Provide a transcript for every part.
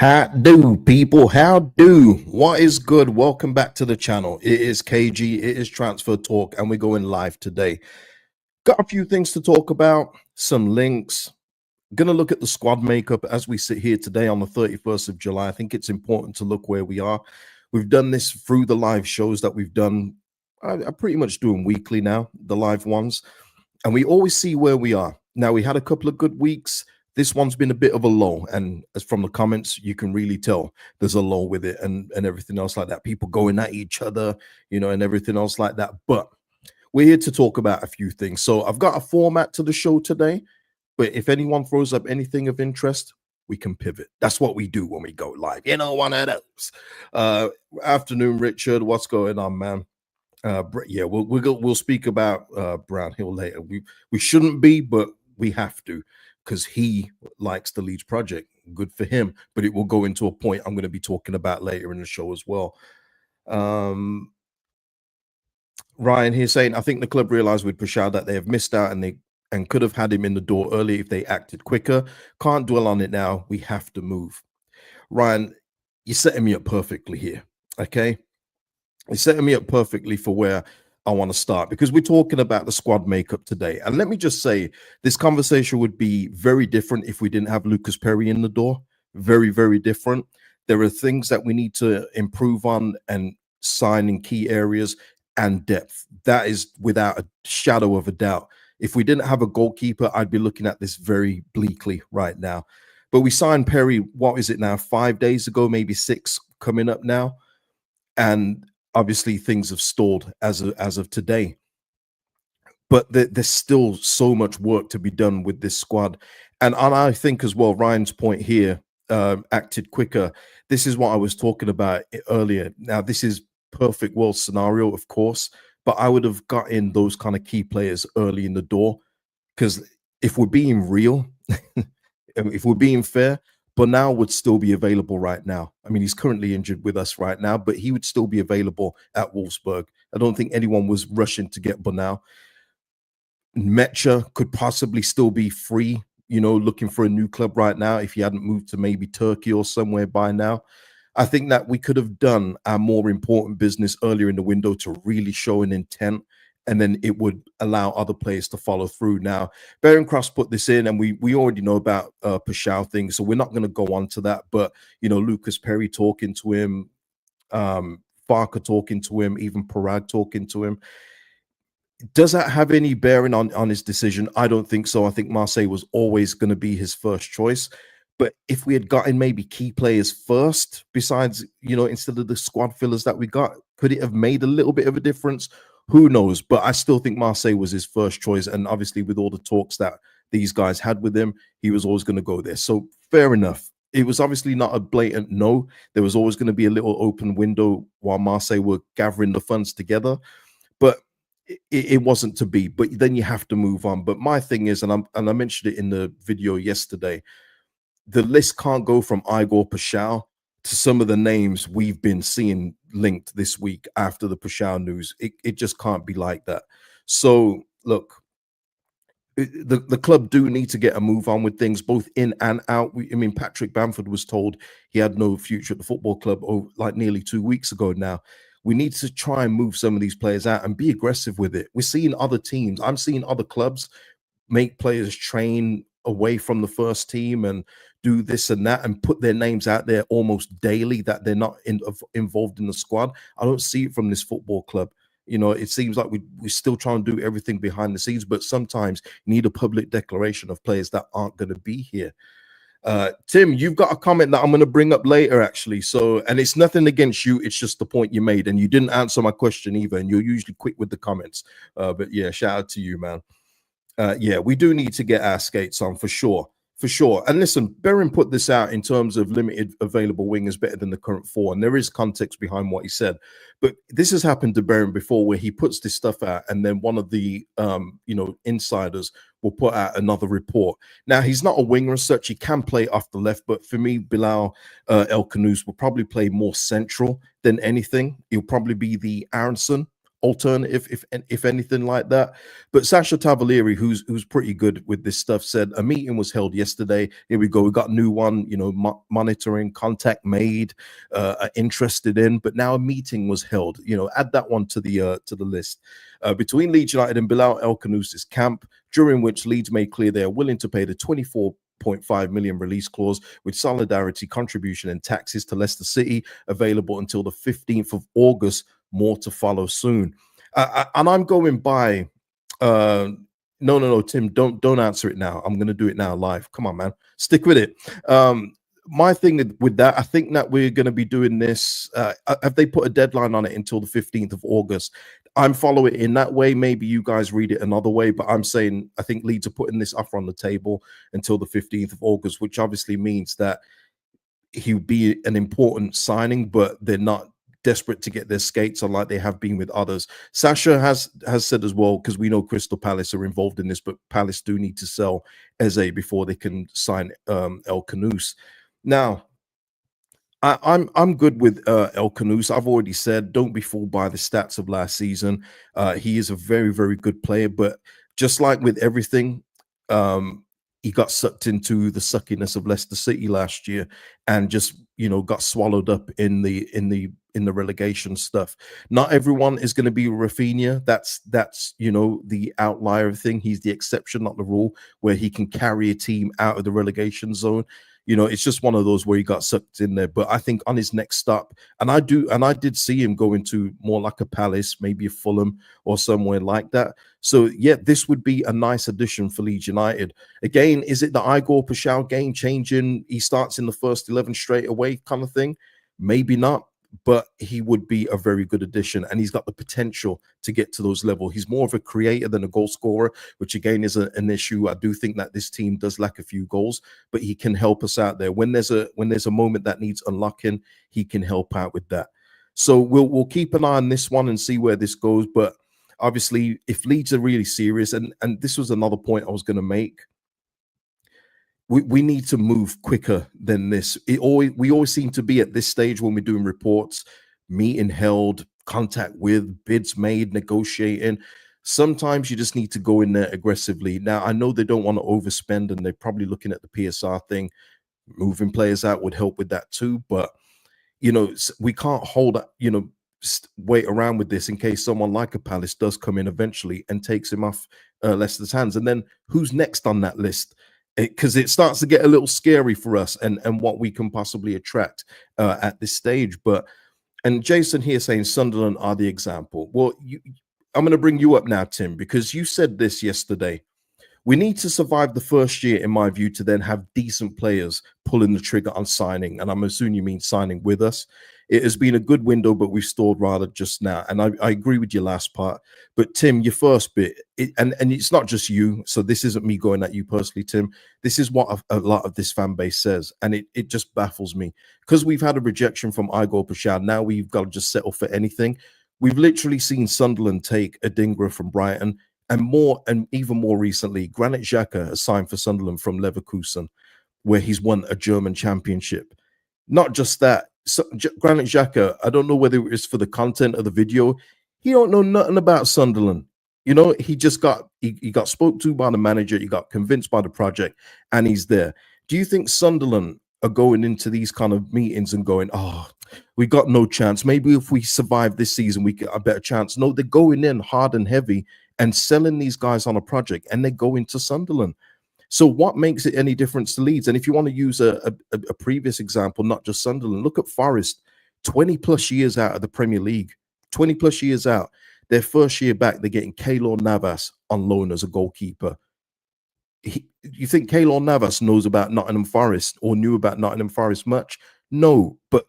How do, people? How do? What is good? Welcome back to the channel. It is KG, it is Transfer Talk, and we're going live today. Got a few things to talk about, some links. Gonna look at the squad makeup as we sit here today on the 31st of July. I think it's important to look where we are. We've done this through the live shows that we've done. I pretty much do them weekly now, the live ones, and we always see where we are. Now, we had a couple of good weeks. This one's been a bit of a lull, and as from the comments, you can really tell there's a lull with it and everything else like that. People going at each other, and everything else like that. But we're here to talk about a few things. So I've got a format to the show today, but if anyone throws up anything of interest, we can pivot. That's what we do when we go live. One of those. Afternoon, Richard. What's going on, man? Yeah, we'll speak about Brownhill later. We shouldn't be, but we have to, because he likes the Leeds project. Good for him, but it will go into a point I'm going to be talking about later in the show as well. Ryan here saying, I think the club realized with Pashao that they have missed out and could have had him in the door early if they acted quicker. Can't dwell on it now. We have to move. Ryan, you're setting me up perfectly here, okay? You're setting me up perfectly for where I want to start, because we're talking about the squad makeup today. And let me just say, this conversation would be very different if we didn't have Lucas Perry in the door. Very, very different. There are things that we need to improve on and sign in key areas and depth. That is without a shadow of a doubt. If we didn't have a goalkeeper, I'd be looking at this very bleakly right now. But we signed Perry, what is it now, 5 days ago, maybe 6 coming up now. And obviously things have stalled as of today, but there's still so much work to be done with this squad. And I think as well, Ryan's point here, acted quicker. This is what I was talking about earlier. Now, this is perfect world scenario, of course, but I would have got in those kind of key players early in the door, because if we're being real, if we're being fair, Bonal would still be available right now. I mean, he's currently injured with us right now, but he would still be available at Wolfsburg. I don't think anyone was rushing to get Bonal. Mecha could possibly still be free, looking for a new club right now if he hadn't moved to maybe Turkey or somewhere by now. I think that we could have done our more important business earlier in the window to really show an intent, and then it would allow other players to follow through. Now, Cross put this in, and we already know about Pashao things, so we're not going to go on to that. But, Lucas Perry talking to him, Farker talking to him, even Parag talking to him. Does that have any bearing on his decision? I don't think so. I think Marseille was always going to be his first choice. But if we had gotten maybe key players first, besides, instead of the squad fillers that we got, could it have made a little bit of a difference? Who knows? But I still think Marseille was his first choice. And obviously, with all the talks that these guys had with him, he was always going to go there. So fair enough. It was obviously not a blatant no. There was always going to be a little open window while Marseille were gathering the funds together. But it wasn't to be. But then you have to move on. But my thing is, and I mentioned it in the video yesterday, the list can't go from Igor Pashao to some of the names we've been seeing linked this week after the Pashao news. It just can't be like that. So look, the club do need to get a move on with things both in and out. I mean, Patrick Bamford was told he had no future at the football club like nearly 2 weeks ago now. We need to try and move some of these players out and be aggressive with it. We're seeing other teams. I'm seeing other clubs make players train away from the first team and do this and that and put their names out there almost daily that they're not involved in the squad. I don't see it from this football club. It seems like we're still trying to do everything behind the scenes, but sometimes you need a public declaration of players that aren't going to be here. Tim, you've got a comment that I'm going to bring up later, actually. So, and it's nothing against you. It's just the point you made, and you didn't answer my question either. And you're usually quick with the comments. But yeah, shout out to you, man. Yeah, we do need to get our skates on for sure. For sure. And listen, Berin put this out in terms of limited available wingers better than the current 4. And there is context behind what he said. But this has happened to Berin before, where he puts this stuff out and then one of the, insiders will put out another report. Now, he's not a winger as such. He can play off the left. But for me, Bilal El Khannouss will probably play more central than anything. He'll probably be the Aronson alternative, if anything like that. But Sasha Tavalieri, who's pretty good with this stuff, said a meeting was held yesterday. Here we go. We got a new one, you know, monitoring, contact made, interested in, but now a meeting was held. You know, add that one to the list. Between Leeds United and Bilal El Khannouss' camp, during which Leeds made clear they are willing to pay the 24.5 million release clause with solidarity contribution and taxes to Leicester City, available until the 15th of August. More to follow soon. And I'm going by no, Tim, don't answer it now. I'm going to do it now live. Come on, man, stick with it. My thing with that, I think that we're going to be doing this. Have they put a deadline on it until the 15th of August? I'm following it in that way. Maybe you guys read it another way, but I'm saying I think Leeds are putting this offer on the table until the 15th of August, which obviously means that he'll be an important signing, but they're not desperate to get their skates on like they have been with others. Sasha has said as well, because we know Crystal Palace are involved in this, but Palace do need to sell Eze before they can sign El Khannouss. Now, I'm good with El Khannouss. I've already said, don't be fooled by the stats of last season. He is a very, very good player, but just like with everything, he got sucked into the suckiness of Leicester City last year, and just, you know, got swallowed up in the relegation stuff. Not everyone is going to be Rafinha. That's you know, the outlier thing. He's the exception, not the rule, where he can carry a team out of the relegation zone. You know, it's just one of those where he got sucked in there. But I think on his next stop, and I did see him go into more like a Palace, maybe a Fulham or somewhere like that. So yeah, this would be a nice addition for Leeds United. Again, is it the Igor Paschal game changing? He starts in the first 11 straight away kind of thing? Maybe not, but he would be a very good addition, and he's got the potential to get to those levels. He's more of a creator than a goal scorer, which again is an issue. I do think that this team does lack a few goals, but he can help us out there. When there's a moment that needs unlocking, he can help out with that. So we'll keep an eye on this one and see where this goes. But obviously, if Leeds are really serious, and this was another point I was going to make, we need to move quicker than this. We always seem to be at this stage when we're doing reports, meeting held, contact with, bids made, negotiating. Sometimes you just need to go in there aggressively. Now, I know they don't want to overspend, and they're probably looking at the PSR thing. Moving players out would help with that too. But, you know, we can't hold, you know, wait around with this in case someone like a Palace does come in eventually and takes him off Leicester's hands. And then who's next on that list? Because it starts to get a little scary for us and what we can possibly attract at this stage. And Jason here saying Sunderland are the example. Well, I'm going to bring you up now, Tim, because you said this yesterday. We need to survive the first year, in my view, to then have decent players pulling the trigger on signing. And I'm assuming you mean signing with us. It has been a good window, but we've stalled rather just now. And I agree with your last part. But Tim, your first bit, and it's not just you. So this isn't me going at you personally, Tim. This is what a lot of this fan base says. And it just baffles me. Because we've had a rejection from Igor Paschal. Now we've got to just settle for anything. We've literally seen Sunderland take a Dingra from Brighton. And even more recently, Granit Xhaka has signed for Sunderland from Leverkusen, where he's won a German championship. Not just that, so, Granit Xhaka, I don't know whether it's for the content of the video, he don't know nothing about Sunderland. You know, he just got he got spoke to by the manager, he got convinced by the project, and he's there. Do you think Sunderland are going into these kind of meetings and going, oh, we got no chance. Maybe if we survive this season, we get a better chance. No, they're going in hard and heavy and selling these guys on a project, and they go into Sunderland. So what makes it any difference to Leeds? And if you want to use a previous example, not just Sunderland, look at Forest, 20 plus years out of the Premier League, 20 plus years out. Their first year back, they're getting Keylor Navas on loan as a goalkeeper. You think Keylor Navas knows about Nottingham Forest or knew about Nottingham Forest much? No, but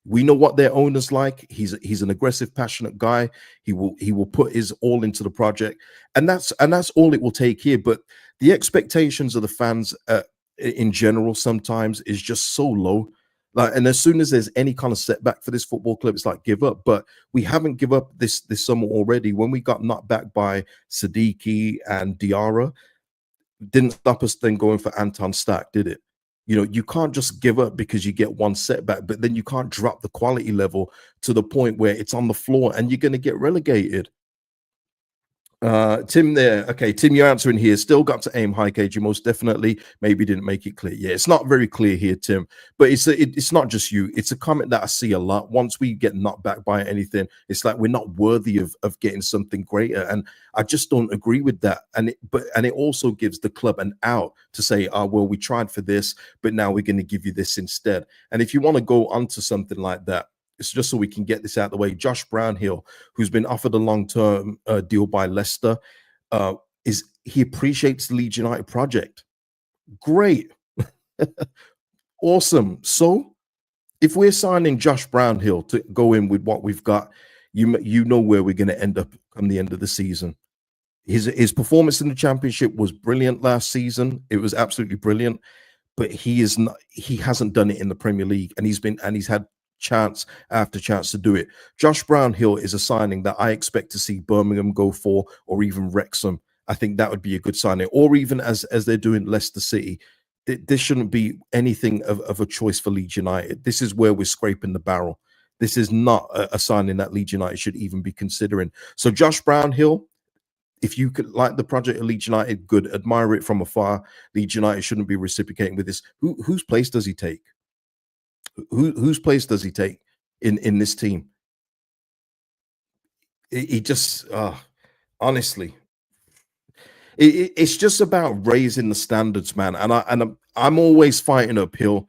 we know what their owner's like. He's an aggressive, passionate guy. He will put his all into the project, and that's all it will take here. But the expectations of the fans in general sometimes is just so low. Like, and as soon as there's any kind of setback for this football club, it's like give up. But we haven't give up this summer already. When we got knocked back by Siddiqui and Diarra, didn't stop us then going for Anton Stack, did it? You know, you can't just give up because you get one setback, but then you can't drop the quality level to the point where it's on the floor and you're going to get relegated. Tim there. Okay, Tim, you're answering here. Still got to aim high, KG. Most definitely. Maybe didn't make it clear. Yeah, it's not very clear here, Tim. But it's not just you. It's a comment that I see a lot. Once we get knocked back by anything, it's like we're not worthy of getting something greater. And I just don't agree with that. And it also gives the club an out to say, oh, well, we tried for this, but now we're going to give you this instead. And if you want to go onto something like that, it's just so we can get this out of the way. Josh Brownhill, who's been offered a long-term deal by Leicester, he appreciates the Leeds United project. Great. Awesome. So if we're signing Josh Brownhill to go in with what we've got, you know where we're going to end up come the end of the season. His performance in the Championship was brilliant last season. It was absolutely brilliant, but he hasn't done it in the Premier League, and he's had chance after chance to do it. Josh Brownhill is a signing that I expect to see Birmingham go for, or even Wrexham. I think that would be a good signing, or even as they're doing Leicester City. This shouldn't be anything of a choice for Leeds United. This is where we're scraping the barrel. This is not a signing that Leeds United should even be considering. So Josh Brownhill, if you could like the project of Leeds United, good, admire it from afar. Leeds United shouldn't be reciprocating with this. Whose place does he take? Whose place does he take in this team? He just honestly, it's just about raising the standards, man. And I'm always fighting uphill.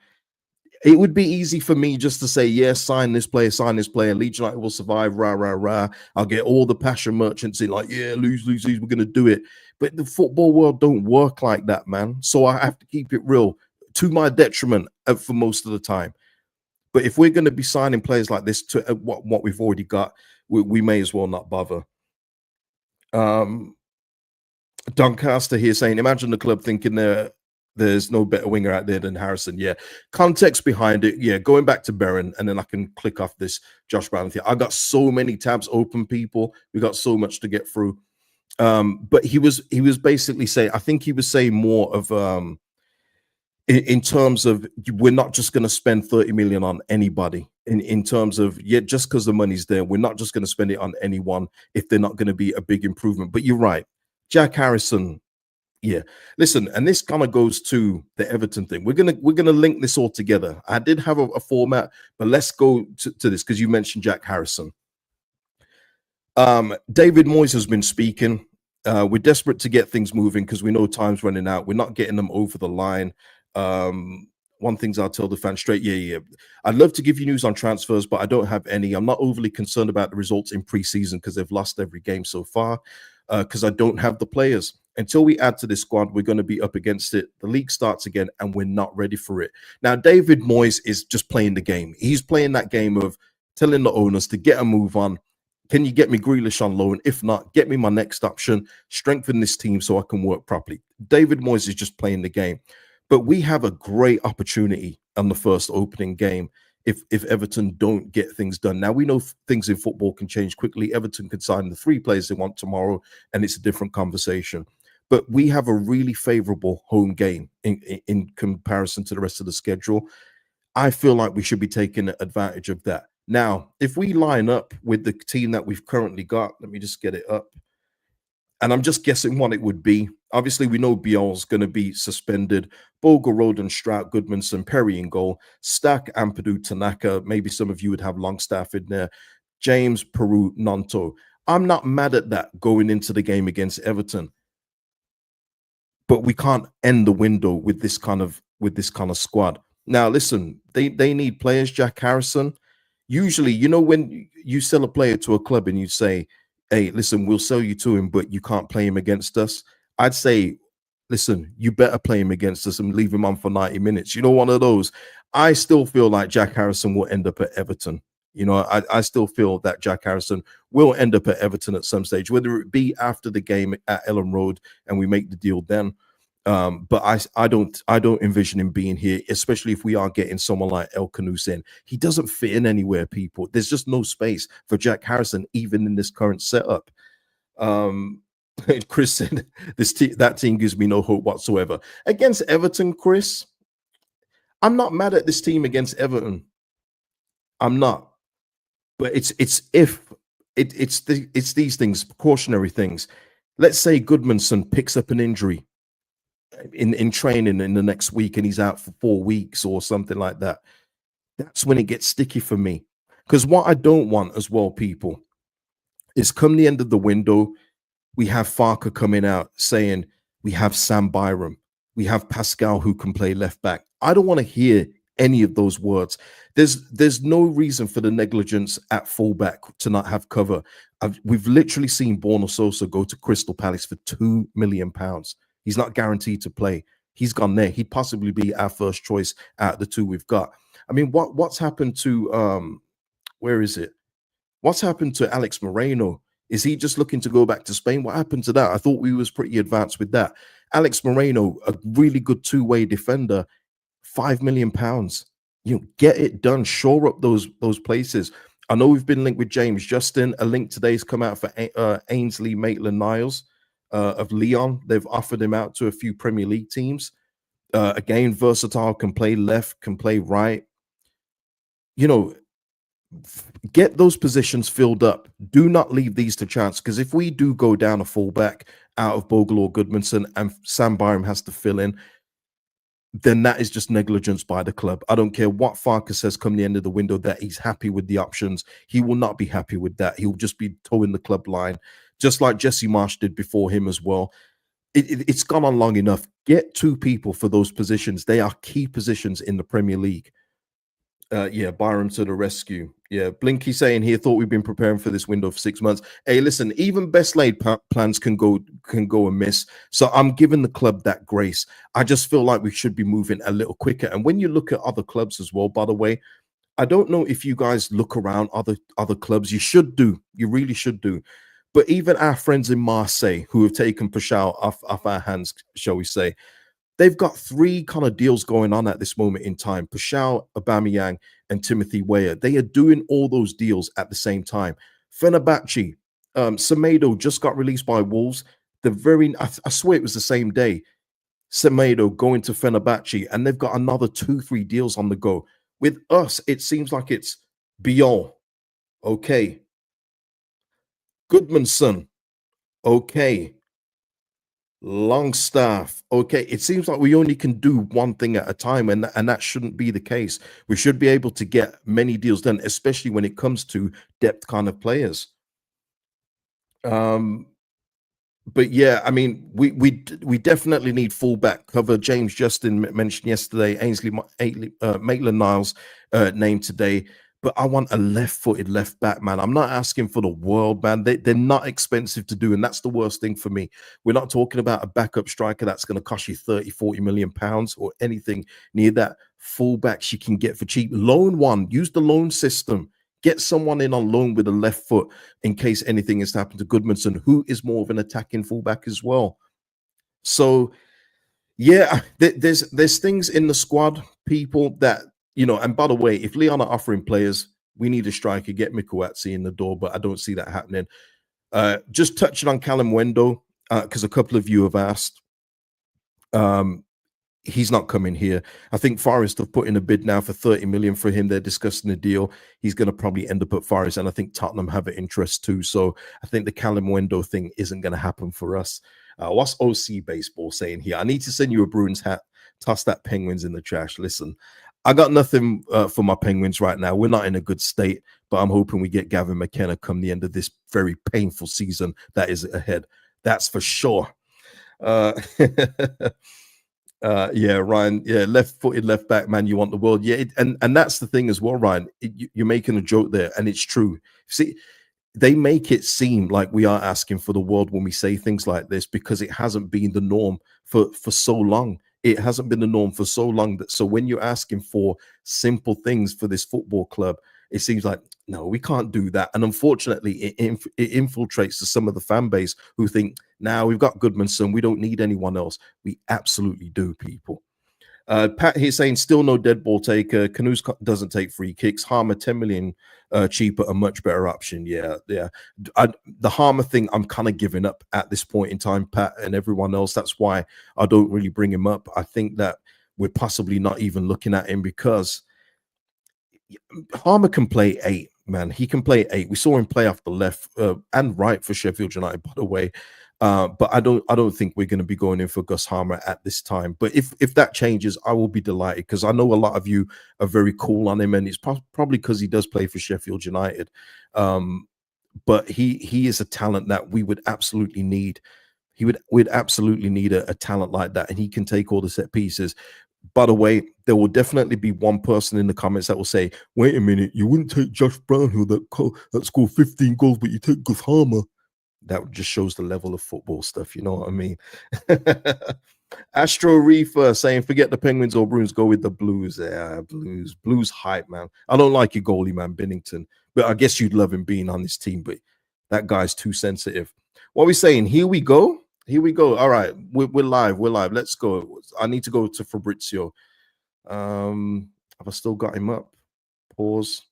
It would be easy for me just to say, yeah, sign this player, Leeds United will survive, rah, rah, rah. I'll get all the passion merchants in, like, yeah, lose, we're going to do it. But the football world don't work like that, man. So I have to keep it real, to my detriment for most of the time. But if we're going to be signing players like this to what we've already got, we may as well not bother. Doncaster here saying, imagine the club thinking there's no better winger out there than Harrison. Yeah, context behind it. Yeah, going back to Berrin, and then I can click off this Josh Brown thing. I got so many tabs open, people. We got so much to get through. But he was basically saying, I think he was saying more of in terms of, we're not just going to spend 30 million on anybody. In terms of, yeah, just because the money's there, we're not just going to spend it on anyone if they're not going to be a big improvement. But you're right, Jack Harrison. Yeah, listen, and this kind of goes to the Everton thing. We're gonna link this all together. I did have a format, but let's go to this because you mentioned Jack Harrison. David Moyes has been speaking. We're desperate to get things moving because we know time's running out. We're not getting them over the line. One thing's I'll tell the fans straight. Yeah. I'd love to give you news on transfers, but I don't have any. I'm not overly concerned about the results in preseason because they've lost every game so far. Because I don't have the players. Until we add to this squad, we're going to be up against it. The league starts again, and we're not ready for it. Now, David Moyes is just playing the game. He's playing that game of telling the owners to get a move on. Can you get me Grealish on loan? If not, get me my next option. Strengthen this team so I can work properly. David Moyes is just playing the game. But we have a great opportunity on the first opening game if Everton don't get things done. Now, we know things in football can change quickly. Everton can sign the 3 players they want tomorrow, and it's a different conversation. But we have a really favorable home game in comparison to the rest of the schedule. I feel like we should be taking advantage of that. Now, if we line up with the team that we've currently got, let me just get it up. And I'm just guessing what it would be. Obviously, we know Biel's going to be suspended. Bogle, Roden, Strout, Goodmanson, Perry in goal. Stack, Ampadu, Tanaka. Maybe some of you would have Longstaff in there. James, Peru, Nonto. I'm not mad at that going into the game against Everton. But we can't end the window with this kind of squad. Now, listen, they need players. Jack Harrison. Usually, you know, when you sell a player to a club and you say, hey, listen, we'll sell you to him, but you can't play him against us. I'd say, listen, you better play him against us and leave him on for 90 minutes. You know, one of those. I still feel like Jack Harrison will end up at Everton. You know, I still feel that Jack Harrison will end up at Everton at some stage, whether it be after the game at Ellen Road and we make the deal then. But I don't envision him being here, especially if we are getting someone like El Khannouss in. He doesn't fit in anywhere, people. There's just no space for Jack Harrison, even in this current setup. Chris said that team gives me no hope whatsoever. Against Everton, Chris, I'm not mad at this team against Everton. I'm not. But it's these things, precautionary things. let's say Goodmanson picks up an injury in training in the next week and he's out for 4 weeks or something like that. That's when it gets sticky for me. Because what I don't want as well, people, is come the end of the window, we have Farker coming out saying we have Sam Byram, we have Pascal who can play left back. I don't want to hear any of those words. There's no reason for the negligence at fullback to not have cover. We've literally seen Borna Sosa go to Crystal Palace for £2 million. He's not guaranteed to play. He's gone there. He'd possibly be our first choice out of the two we've got. I mean, what's happened to where is it? What's happened to Alex Moreno? Is he just looking to go back to Spain? What happened to that? I thought we was pretty advanced with that. Alex Moreno, a really good two-way defender, £5 million. You know, get it done. Shore up those places. I know we've been linked with James Justin. A link today has come out for Ainsley Maitland-Niles of Lyon. They've offered him out to a few Premier League teams. Again, versatile, can play left, can play right. You know, get those positions filled up. Do not leave these to chance, because if we do go down a fullback out of Bogle or Goodmanson and Sam Byram has to fill in, then that is just negligence by the club. I don't care what Farker says come the end of the window that he's happy with the options. He will not be happy with that. He'll just be towing the club line, just like Jesse Marsh did before him as well. It's gone on long enough. Get two people for those positions. They are key positions in the Premier League. Yeah, Byram to the rescue. Yeah, Blinky saying here, thought we've been preparing for this window for 6 months. Hey, listen, even best laid plans can go amiss. So I'm giving the club that grace. I just feel like we should be moving a little quicker. And when you look at other clubs as well, by the way, I don't know if you guys look around other clubs. You should do. You really should do. But even our friends in Marseille who have taken Pashao off our hands, shall we say, they've got three kind of deals going on at this moment in time. Pashao, Aubameyang, and Timothy Weah. They are doing all those deals at the same time. Fenerbahce, Semedo just got released by Wolves. I swear it was the same day. Semedo going to Fenerbahce, and they've got another 2-3 deals on the go. With us, it seems like it's Bion. Okay. Goodmanson. Okay. Longstaff. Okay, it seems like we only can do one thing at a time, and that shouldn't be the case. We should be able to get many deals done, especially when it comes to depth kind of players. But yeah, I mean, we definitely need fullback cover. James Justin mentioned yesterday, Ainsley Maitland-Niles named today. But I want a left-footed left back, man. I'm not asking for the world, man. They're not expensive to do, and that's the worst thing for me. We're not talking about a backup striker that's going to cost you 30-40 million pounds or anything near that. Fullbacks you can get for cheap. Loan one. Use the loan system. Get someone in on loan with a left foot in case anything has happened to Goodmanson, who is more of an attacking fullback as well. So, yeah, there's things in the squad, people, that, you know, and by the way, if Lyon are offering players, we need a striker, get McAtee in the door, but I don't see that happening. Just touching on Callum Wendo, because a couple of you have asked. He's not coming here. I think Forest have put in a bid now for 30 million for him. They're discussing a deal. He's going to probably end up at Forest, and I think Tottenham have an interest too. So I think the Callum Wendo thing isn't going to happen for us. What's OC Baseball saying here? I need to send you a Bruins hat. Toss that Penguins in the trash. Listen, I got nothing for my Penguins right now. We're not in a good state, but I'm hoping we get Gavin McKenna come the end of this very painful season that is ahead. That's for sure. Yeah, Ryan. Yeah, left-footed left back, man. You want the world. Yeah, and that's the thing as well, Ryan. You're making a joke there, and it's true. See, they make it seem like we are asking for the world when we say things like this, because it hasn't been the norm for so long. It hasn't been the norm for so long that so when you're asking for simple things for this football club, it seems like, no, we can't do that. And unfortunately, it infiltrates to some of the fan base who think, now we've got Goodmanson, we don't need anyone else. We absolutely do, people. Pat here saying, still no dead ball taker. Khannouss doesn't take free kicks. Harmer, 10 million cheaper, a much better option. Yeah. The Harmer thing, I'm kind of giving up at this point in time, Pat and everyone else. That's why I don't really bring him up. I think that we're possibly not even looking at him, because Harmer can play 8, man. He can play 8. We saw him play off the left and right for Sheffield United, by the way. But I don't think we're going to be going in for Gus Harmer at this time. But if that changes, I will be delighted, because I know a lot of you are very cool on him, and it's probably because he does play for Sheffield United. But he is a talent that we would absolutely need. We'd absolutely need a talent like that, and he can take all the set pieces. By the way, there will definitely be one person in the comments that will say, "Wait a minute, you wouldn't take Josh Brownhill that scored 15 goals, but you take Gus Harmer." That just shows the level of football stuff. You know what I mean? Astro Reefer saying, "Forget the Penguins or Bruins, go with the Blues." Yeah, Blues hype, man. I don't like your goalie, man, Binnington, but I guess you'd love him being on this team. But that guy's too sensitive. What are we saying? Here we go. Here we go. All right, we're live. We're live. Let's go. I need to go to Fabrizio. Have I still got him up? Pause.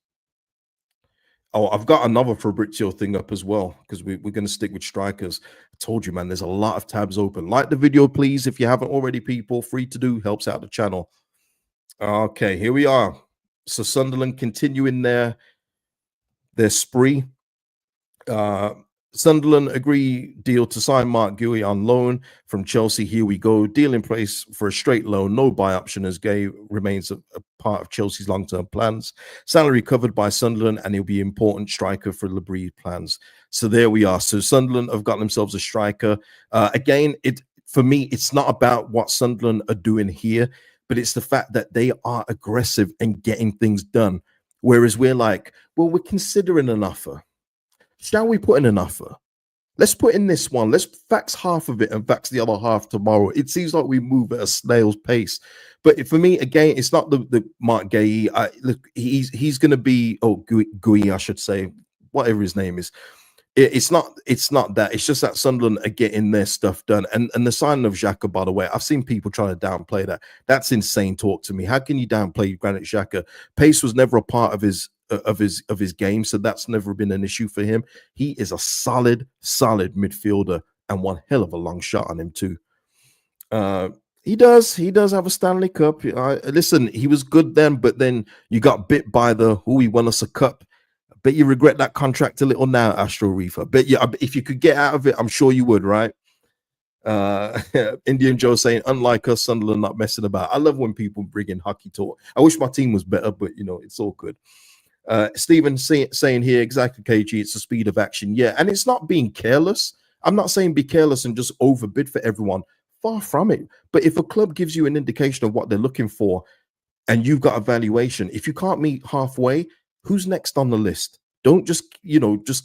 Oh, I've got another Fabrizio thing up as well, because we're going to stick with strikers. I told you, man, there's a lot of tabs open. Like the video, please, if you haven't already, people. Free to do, helps out the channel. Okay, here we are. So Sunderland continuing their spree. Sunderland agree deal to sign Mark Guehi on loan from Chelsea. Here we go. Deal in place for a straight loan. No buy option, as Guehi remains a part of Chelsea's long-term plans. Salary covered by Sunderland, and he'll be an important striker for Labrie plans. So there we are. So Sunderland have got themselves a striker. Again, for me, it's not about what Sunderland are doing here, but it's the fact that they are aggressive and getting things done. Whereas we're like, well, we're considering an offer. Shall we put in an offer? Let's put in this one. Let's fax half of it and fax the other half tomorrow. It seems like we move at a snail's pace. But for me, again, it's not the Mark Guehi. Look, he's going to be Guehi, I should say, whatever his name is. It's not that. It's just that Sunderland are getting their stuff done. And the signing of Xhaka, by the way, I've seen people trying to downplay that. That's insane talk to me. How can you downplay Granit Xhaka? Pace was never a part of his game, so that's never been an issue for him. He is a solid midfielder, and one hell of a long shot on him too. He does have a Stanley Cup. Listen, he was good then, but then you got bit by he won us a cup. Bet you regret that contract a little now, Astro Reefer. Bet you, if you could get out of it, I'm sure you would, right? Indian Joe saying, unlike us, Sunderland not messing about. I love when people bring in hockey talk. I wish my team was better, but it's all good. Stephen saying here, exactly, KG, it's the speed of action. Yeah, and it's not being careless. I'm not saying be careless and just overbid for everyone. Far from it. But if a club gives you an indication of what they're looking for and you've got a valuation, if you can't meet halfway, who's next on the list? Don't just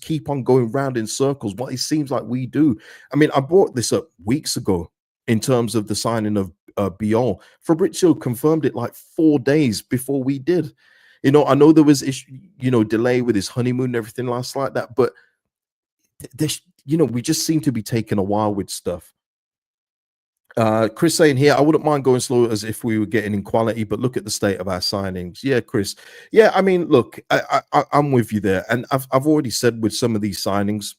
keep on going round in circles. What it seems like we do. I mean, I brought this up weeks ago in terms of the signing of Biol. Fabrizio confirmed it like 4 days before we did. I know there was delay with his honeymoon and everything last like that, but we just seem to be taking a while with stuff. Chris saying here, I wouldn't mind going slow as if we were getting in quality, but look at the state of our signings. Yeah, Chris. Yeah, I mean, look, I'm with you there, and I've already said with some of these signings,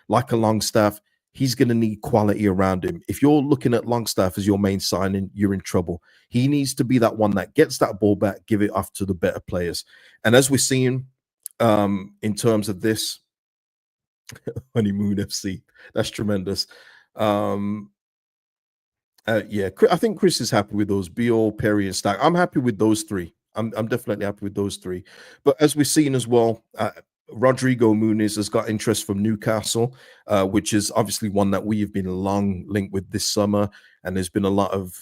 like a Longstaff, he's going to need quality around him. If you're looking at Longstaff as your main signing, you're in trouble. He needs to be that one that gets that ball back, give it off to the better players. And as we're seeing, in terms of this honeymoon FC, that's tremendous. Yeah, I think Chris is happy with those. Biol, Perry, and Stack. I'm happy with those three. I'm definitely happy with those three. But as we've seen as well, Rodrigo Muniz has got interest from Newcastle, which is obviously one that we have been long linked with this summer. And there's been a lot of,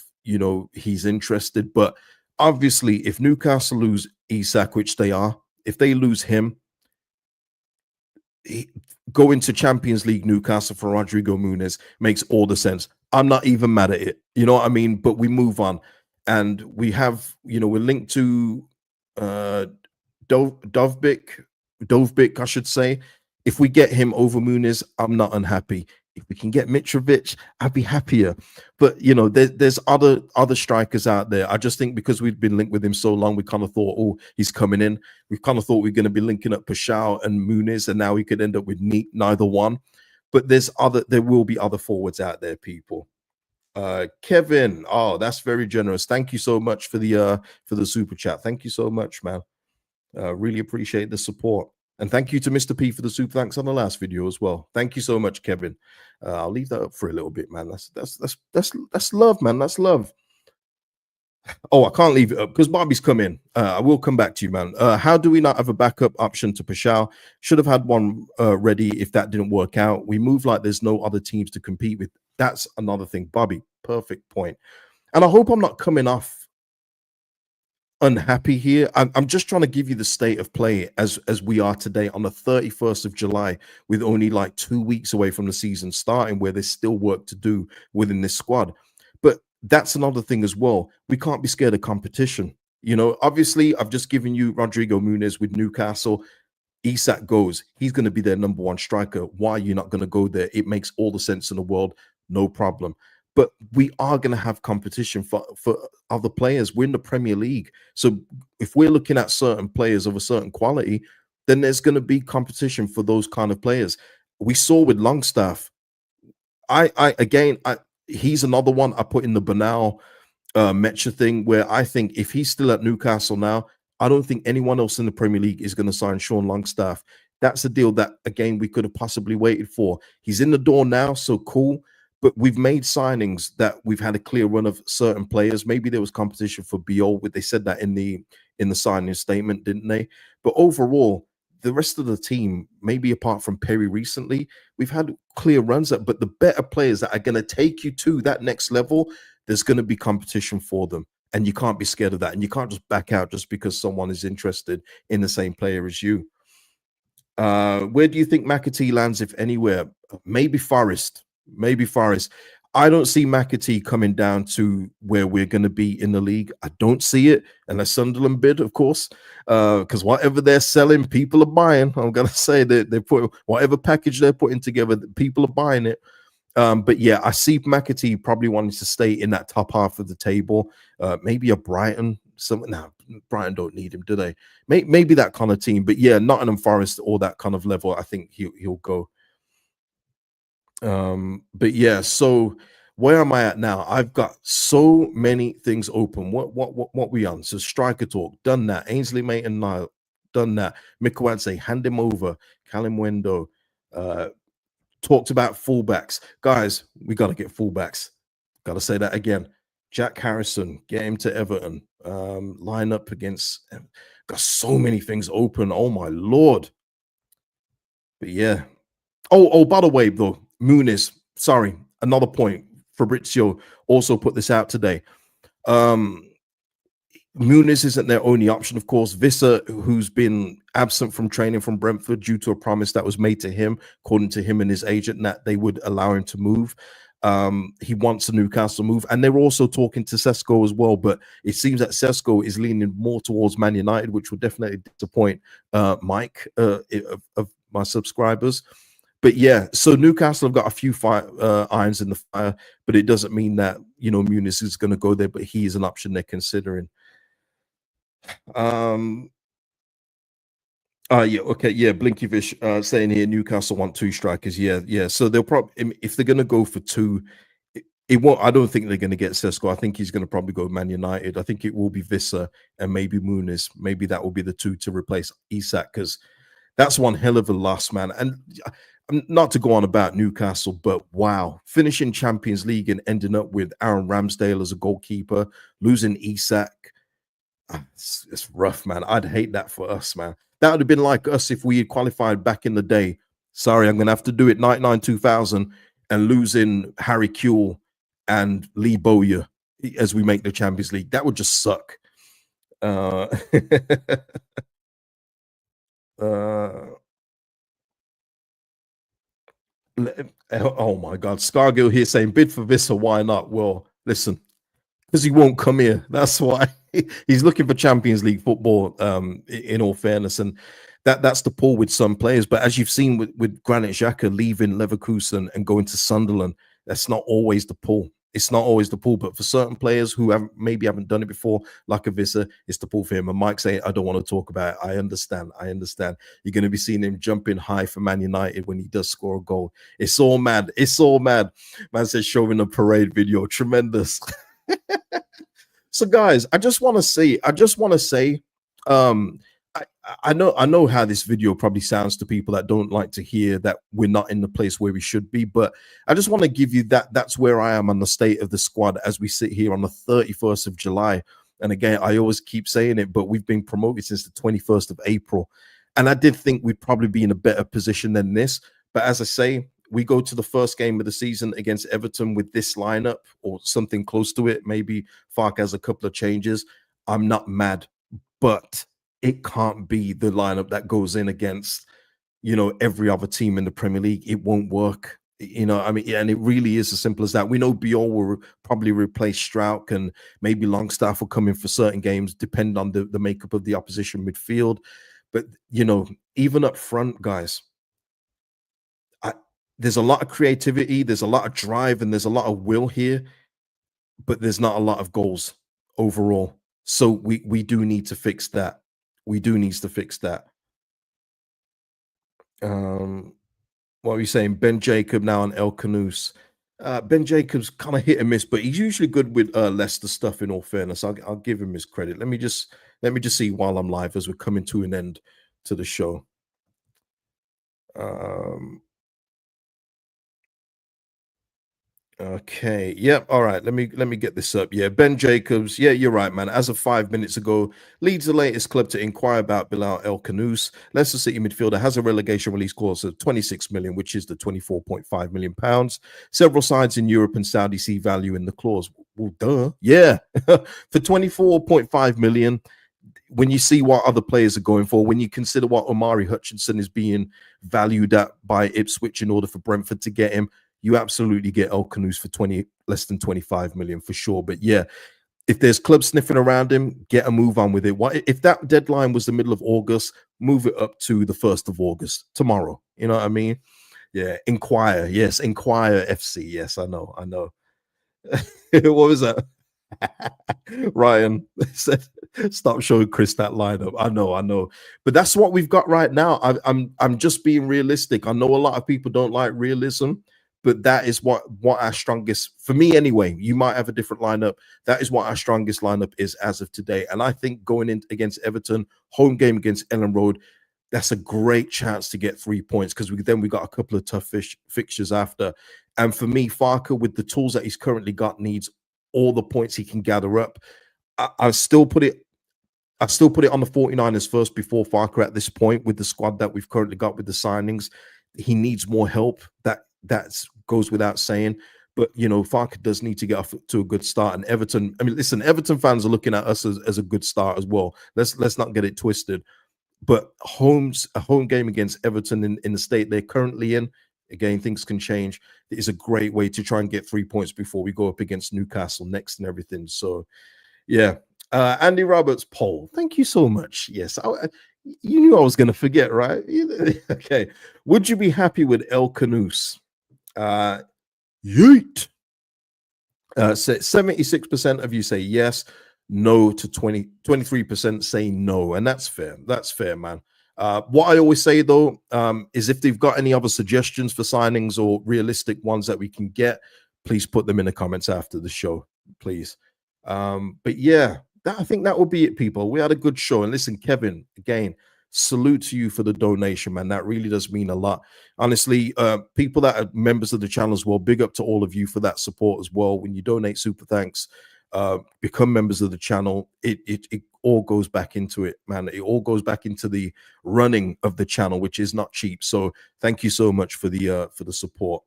he's interested. But obviously, if Newcastle lose Isak, which they are, if they lose him, go into Champions League Newcastle for Rodrigo Muniz makes all the sense. I'm not even mad at it. You know what I mean? But we move on. And we have, we're linked to Dovbyk, I should say. If we get him over Muniz, I'm not unhappy. If we can get Mitrovic, I'd be happier. But there's other strikers out there. I just think because we've been linked with him so long, we kind of thought, oh, he's coming in. We kind of thought we are going to be linking up Pashao and Muniz, and now we could end up with neither one. But there will be other forwards out there, people. Kevin, oh, that's very generous. Thank you so much for the super chat. Thank you so much, man. Really appreciate the support. And thank you to Mr. P for the super thanks on the last video as well. Thank you so much, Kevin. I'll leave that up for a little bit, man. That's love, man. That's love. Oh, I can't leave it up because Bobby's come in. I will come back to you, man. How do we not have a backup option to Pashao? Should have had one ready if that didn't work out. We move like there's no other teams to compete with. That's another thing. Bobby, perfect point. And I hope I'm not coming off unhappy here. I'm just trying to give you the state of play as we are today on the 31st of July, with only like 2 weeks away from the season starting, where there's still work to do within this squad. But that's another thing as well. We can't be scared of competition. You know, obviously, I've just given you Rodrigo Muniz with Newcastle. Isak goes, he's going to be their number one striker. Why are you not going to go there? It makes all the sense in the world. No problem. But we are going to have competition for other players. We're in the Premier League. So if we're looking at certain players of a certain quality, then there's going to be competition for those kind of players. We saw with Longstaff. He's another one I put in the banal Metcha thing, where I think if he's still at Newcastle now, I don't think anyone else in the Premier League is going to sign Sean Longstaff. That's a deal that, again, we could have possibly waited for. He's in the door now, so cool. But we've made signings that we've had a clear run of certain players. Maybe there was competition for Biol. They said that in the signing statement, didn't they? But overall, the rest of the team, maybe apart from Perry recently, we've had clear runs at. But the better players that are going to take you to that next level, there's going to be competition for them. And you can't be scared of that. And you can't just back out just because someone is interested in the same player as you. Where do you think McAtee lands, if anywhere? Maybe Forest. Maybe Forest. I don't see McAtee coming down to where we're going to be in the league. I don't see it, unless Sunderland bid, of course, because whatever they're selling, people are buying. I'm going to say that they put whatever package they're putting together, people are buying it. But yeah, I see McAtee probably wanting to stay in that top half of the table. Maybe a Brighton. No, Brighton don't need him, do they? Maybe that kind of team. But yeah, Nottingham Forest or that kind of level, I think he'll go. But yeah, so where am I at now? I've got so many things open. What we on? So striker talk, done that. Ainsley Maitland-Niles, done that. McAtee, hand him over. Callum Wendo, talked about fullbacks. Guys, we got to get fullbacks. Got to say that again. Jack Harrison, get him to Everton. Line up against. Got so many things open. Oh my Lord. But yeah. Oh, by the way, though, Muniz, sorry, another point. Fabrizio also put this out today. Muniz isn't their only option, of course. Visser, who's been absent from training from Brentford due to a promise that was made to him, according to him and his agent, that they would allow him to move. He wants a Newcastle move, and they're also talking to Sesko as well. But it seems that Sesko is leaning more towards Man United, which will definitely disappoint Mike of my subscribers. But yeah, so Newcastle have got a few irons in the fire, but it doesn't mean that, you know, Muniz is going to go there, but he is an option they're considering. Yeah, okay, yeah, Blinkyfish saying here Newcastle want 2 strikers. Yeah. So they'll probably, if they're going to go for 2, it won't. I don't think they're going to get Sesko. I think he's going to probably go Man United. I think it will be Visser and maybe Muniz. Maybe that will be the 2 to replace Isak, because that's one hell of a loss, man. And not to go on about Newcastle, but wow, finishing Champions League and ending up with Aaron Ramsdale as a goalkeeper, losing Isak. It's rough, man. I'd hate that for us, man. That would have been like us if we had qualified back in the day. Sorry, I'm going to have to do it 99, 2000 and losing Harry Kewell and Lee Bowyer as we make the Champions League. That would just suck. Oh my God, Scargill here saying bid for Visser, why not? Well, listen, because he won't come here. That's why he's looking for Champions League football. In all fairness, and that's the pull with some players. But as you've seen with Granit Xhaka leaving Leverkusen and going to Sunderland, that's not always the pull. It's not always the pull, but for certain players who maybe haven't done it before, like a Visser, it's the pull for him. And Mike saying, I don't want to talk about it. I understand. You're going to be seeing him jumping high for Man United when he does score a goal. It's all mad. Man says, showing a parade video. Tremendous. So, guys, I just want to say, I know how this video probably sounds to people that don't like to hear that we're not in the place where we should be, but I just want to give you that's where I am on the state of the squad as we sit here on the 31st of July. And again, I always keep saying it, but we've been promoted since the 21st of April. And I did think we'd probably be in a better position than this. But as I say, we go to the first game of the season against Everton with this lineup or something close to it. Maybe Fark has a couple of changes. I'm not mad, but it can't be the lineup that goes in against, every other team in the Premier League. It won't work. I mean, and it really is as simple as that. We know Biol will probably replace Strauch, and maybe Longstaff will come in for certain games, depending on the makeup of the opposition midfield. But, even up front, guys, there's a lot of creativity, there's a lot of drive, and there's a lot of will here, but there's not a lot of goals overall. So we do need to fix that. We do need to fix that. What are you saying? Ben Jacob now on El Khannouss. Ben Jacobs kind of hit and miss, but he's usually good with Leicester stuff. In all fairness, I'll give him his credit. Let me just see while I'm live as we're coming to an end to the show. Okay. Yep. All right. Let me get this up. Yeah. Ben Jacobs. Yeah, you're right, man. As of 5 minutes ago, Leeds, the latest club to inquire about Bilal El Khannouss. Leicester City midfielder has a relegation release clause of 26 million, which is the 24.5 million pounds. Several sides in Europe and Saudi see value in the clause. Well, duh. Yeah. For 24.5 million. When you see what other players are going for, when you consider what Omari Hutchinson is being valued at by Ipswich in order for Brentford to get him, you absolutely get El Khannouss for less than 25 million for sure. But yeah, if there's clubs sniffing around him, get a move on with it. What if that deadline was the middle of August? Move it up to the 1st of August, tomorrow. You know what I mean? Yeah. Inquire. Yes. Inquire FC. Yes, I know. What was that? Ryan said, "Stop showing Chris that lineup." I know, but that's what we've got right now. I'm just being realistic. I know a lot of people don't like realism, but that is what our strongest, for me anyway. You might have a different lineup. That is what our strongest lineup is as of today. And I think going in against Everton, home game against Ellen Road, that's a great chance to get 3 points, because we got a couple of tough fixtures after. And for me, Farker, with the tools that he's currently got, needs all the points he can gather up. I still put it on the 49ers first before Farker at this point, with the squad that we've currently got with the signings. He needs more help. That goes without saying. But Farker does need to get off to a good start. And Everton, I mean, listen, Everton fans are looking at us as a good start as well. Let's not get it twisted. But a home game against Everton in the state they're currently in, again, things can change. It is a great way to try and get 3 points before we go up against Newcastle next and everything. So, yeah. Andy Roberts poll. Thank you so much. Yes, you knew I was going to forget, right? Okay. Would you be happy with El Khannouss? Yeet. 76% of you say yes. No to 23% say no. And that's fair. That's fair, man. What I always say, though, is if they've got any other suggestions for signings or realistic ones that we can get, please put them in the comments after the show, please. But yeah, I think that will be it, people. We had a good show. And listen, Kevin, again, salute to you for the donation, man. That really does mean a lot. Honestly, people that are members of the channel as well, big up to all of you for that support as well. When you donate super thanks, become members of the channel, it all goes back into it, man. It all goes back into the running of the channel, which is not cheap. So thank you so much for the support.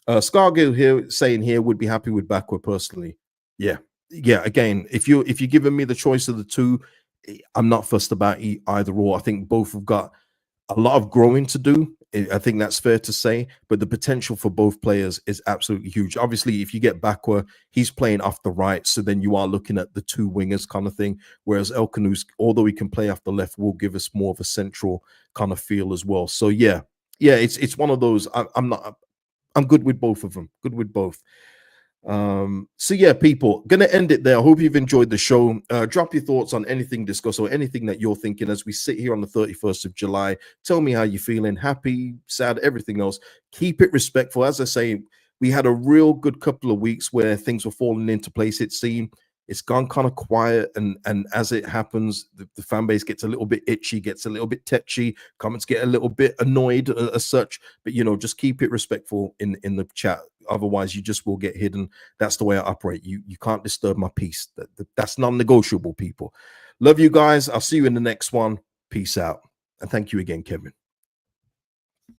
Scargill here saying here would be happy with Bakwa personally. Yeah. Again, if you're giving me the choice of the two, I'm not fussed about either or. I think both have got a lot of growing to do. I think that's fair to say, but the potential for both players is absolutely huge. Obviously, if you get Bakwa, he's playing off the right, so then you are looking at the two wingers kind of thing, whereas El Khannouss, although he can play off the left, will give us more of a central kind of feel as well. So yeah, it's one of those. I'm good with both of them. Good with both. So yeah, people, gonna end it there. I hope you've enjoyed the show. Drop your thoughts on anything discussed or anything that you're thinking as we sit here on the 31st of July. Tell me how you're feeling, happy, sad, everything else. Keep it respectful. As I say, we had a real good couple of weeks where things were falling into place, it seemed. It's gone kind of quiet, and as it happens, the fan base gets a little bit itchy, gets a little bit tetchy, comments get a little bit annoyed as such. But just keep it respectful in the chat. Otherwise, you just will get hidden. That's the way I operate. You can't disturb my peace. That's non-negotiable, people. Love you guys. I'll see you in the next one. Peace out. And thank you again, Kevin.